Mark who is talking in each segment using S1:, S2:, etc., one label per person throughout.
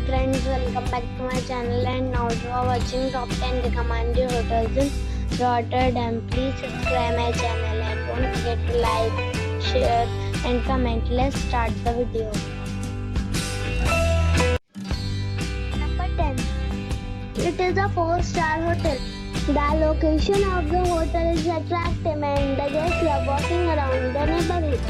S1: friends, welcome back to my channel, and now you are watching top 10 recommended hotels in Rotterdam. Please subscribe my channel and don't forget to like, share and comment. Let's start the video. Number 10. It is a 4-star hotel. The location of the hotel is attractive and the guests love walking around the neighborhood.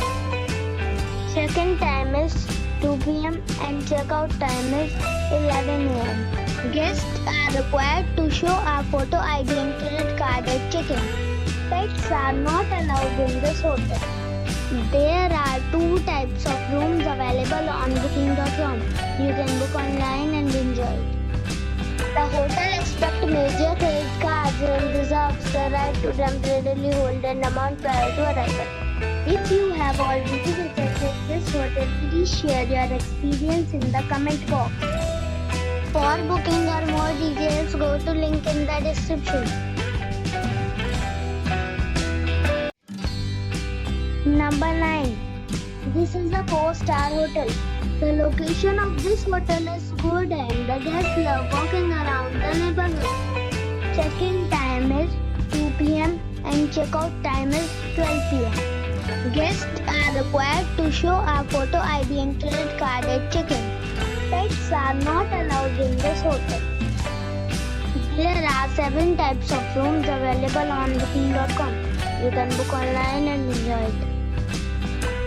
S1: Check-in time is 2 p.m. and check-out time is 11 a.m. Guests are required to show a photo ID and credit card at check-in. Pets are not allowed in this hotel. There are 2 types of rooms available on booking.com. You can book online and enjoy it. The hotel accepts major credit cards and reserves the right to temporarily hold an amount prior to arrival. If you have already visited this hotel, please share your experience in the comment box. For booking or more details, go to link in the description. Number 9. This is a 4-star hotel. The location of this hotel is good and the guests love walking around the neighborhood. Check-in time is 2 p.m. and check-out time is 12 p.m. Guests are required to show a photo ID and credit card at check-in. Pets are not allowed in this hotel. There are 7 types of rooms available on booking.com. You can book online and enjoy it.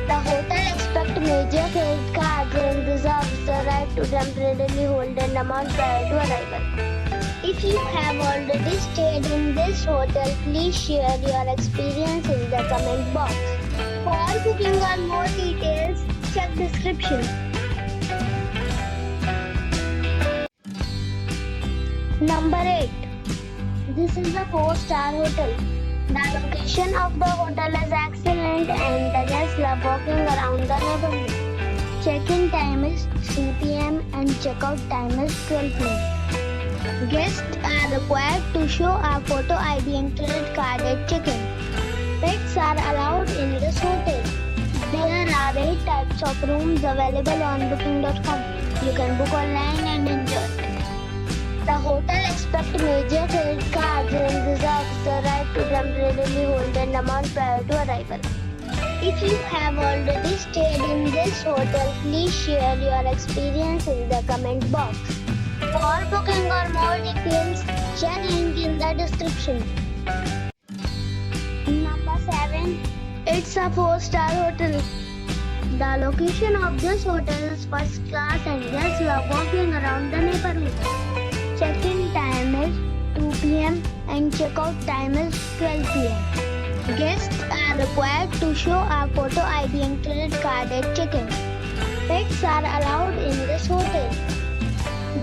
S1: The hotel accepts major credit cards and reserves the right to temporarily hold an amount prior to arrival. If you have already stayed in this hotel, please share your experience in the comment box. For booking or more details, check description. Number 8. This is a 4-star hotel. The location of the hotel is excellent and the guests love walking around the neighborhood. Check-in time is 3 p.m. and check-out time is 12 p.m. Guests are required to show a photo ID and credit card at check-in. Pets are allowed in this hotel. There are 8 types of rooms available on booking.com. You can book online and enjoy it. The hotel accepts major credit cards and reserves the right to temporarily hold an amount prior to arrival. If you have already stayed in this hotel, please share your experience in the comment box. For booking or more details, check link in the description. Number 7. It's a 4-star hotel. The location of this hotel is first class and guests love walking around the neighborhood. Check-in time is 2 p.m. and check-out time is 12 p.m. Guests are required to show a photo ID and credit card at check-in. Pets are allowed in this hotel.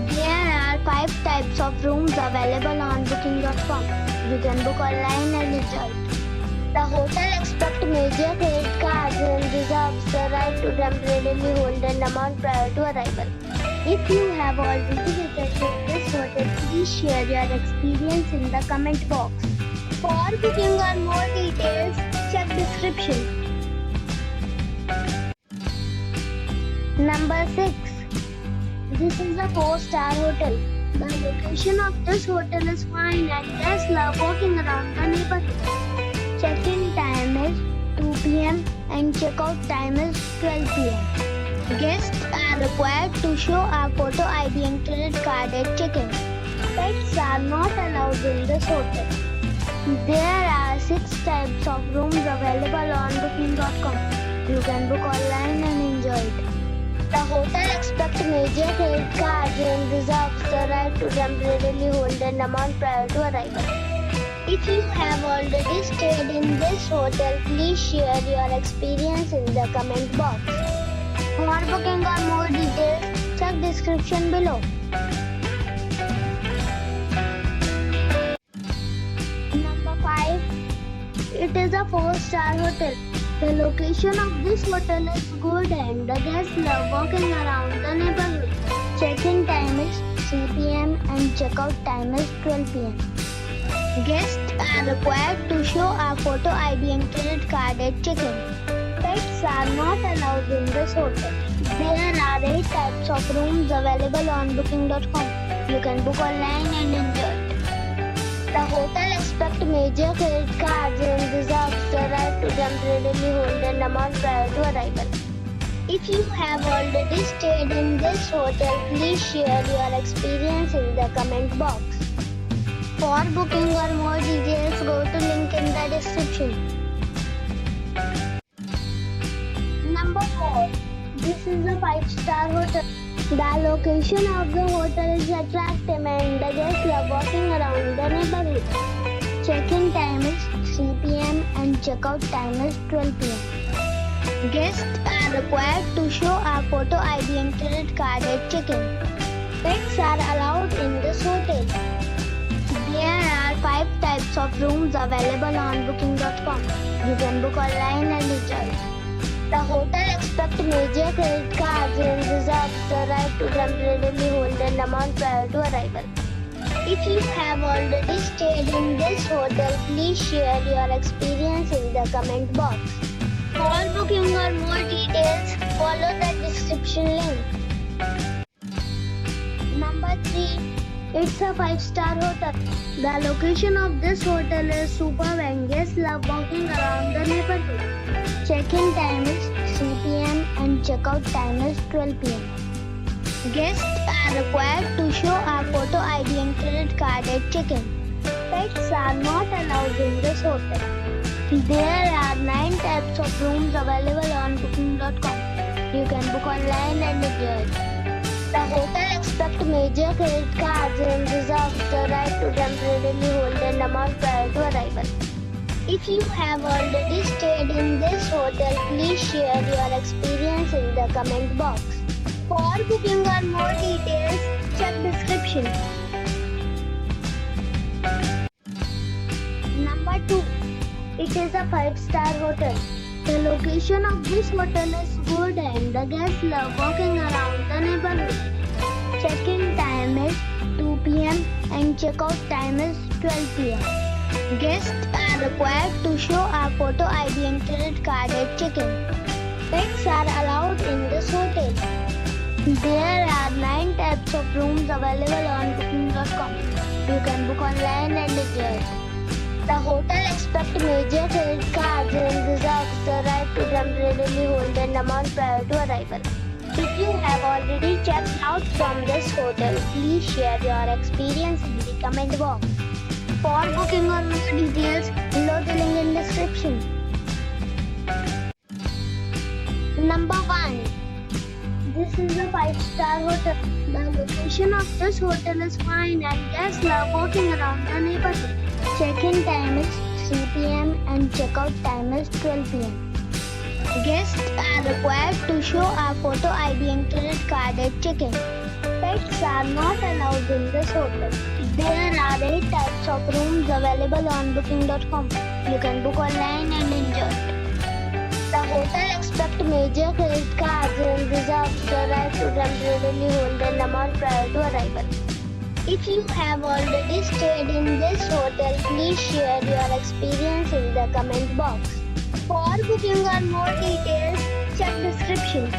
S1: There are 5 types of rooms available on booking.com. You can book online and enjoy it. The hotel accepts major credit cards and reserves the right to temporarily hold an amount prior to arrival. If you have already visited this hotel, please share your experience in the comment box. For booking or more details, check description. Number 6. This is a 4-star hotel. The location of this hotel is fine and guests love walking around the neighborhood. Check-in time is 2 p.m. and check-out time is 12 p.m. Guests are required to show a photo ID and credit card at check-in. Pets are not allowed in this hotel. There are 6 types of rooms available on booking.com. You can book online and enjoy it. The hotel accepts major credit cards and reserves the right to temporarily hold an amount prior to arrival. If you have already stayed in this hotel, please share your experience in the comment box. For booking or more details, check description below. Number 5. It is a 4-star hotel. The location of this hotel is good and the guests love walking around the neighborhood. Check-in time is 3 p.m. and check-out time is 12 p.m. Guests are required to show a photo ID and credit card at check-in. Pets are not allowed in this hotel. There are 8 types of rooms available on booking.com. You can book online and enjoy it. The hotel expects major credit cards and reserves the right to temporarily hold an amount prior to arrival. If you have already stayed in this hotel, please share your experience in the comment box. For booking or more details, go to link in the description. Number 4. This is a 5-star hotel. The location of the hotel is attractive and the guests love walking around the neighborhood. Check-in time is 3 p.m. and check-out time is 12 p.m. Guests are required to show a photo ID and credit card at check-in. Pets are allowed in this hotel. There are 5 types of rooms available on booking.com. You can book online and enjoy it. The hotel expects major credit cards and reserves the right to temporarily hold an amount prior to arrival. If you have already stayed in this hotel, please share your experience in the comment box. For booking or more details, follow the description link. Number 3. It's a 5-star hotel. The location of this hotel is superb and guests love walking around the neighborhood. Check-in time is 3 p.m. and check-out time is 12 p.m. Guests are required to show a photo ID and credit card at check-in. Pets are not allowed in this hotel. There are 9 types of rooms available on booking.com. You can book online and enjoy it. The hotel expects major credit cards and reserves the right to temporarily hold an amount prior to arrival. If you have already stayed in this hotel, please share your experience in the comment box. For booking or more details, check description. Number 2. It is a 5-star hotel. The location of this hotel is good and the guests love walking around the neighborhood. Check-in time is 2 p.m. and check-out time is 12 p.m. Guests are required to show a photo ID and credit card at check-in. Pets are allowed in this hotel. There are 9 types of rooms available on booking.com. You can book online and enjoy it. The hotel expects major credit cards and reserves the right to temporarily hold an amount prior to arrival. If you have already checked out from this hotel, please share your experience in the comment box. For booking or more details, below the link in description. Number 1. This is a 5-star hotel. The location of this hotel is fine and guests love walking around the neighborhood. Check-in time is 3 p.m. and check-out time is 12 p.m. Guests are required to show a photo ID and credit card at check-in. Pets are not allowed in this hotel. There are 8 types of rooms available on booking.com. You can book online and enjoy it. The hotel expects major credit cards and reserves the right to temporarily hold an amount prior to arrival. If you have already stayed in this hotel, please share your experience in the comment box. For booking or more details, check description.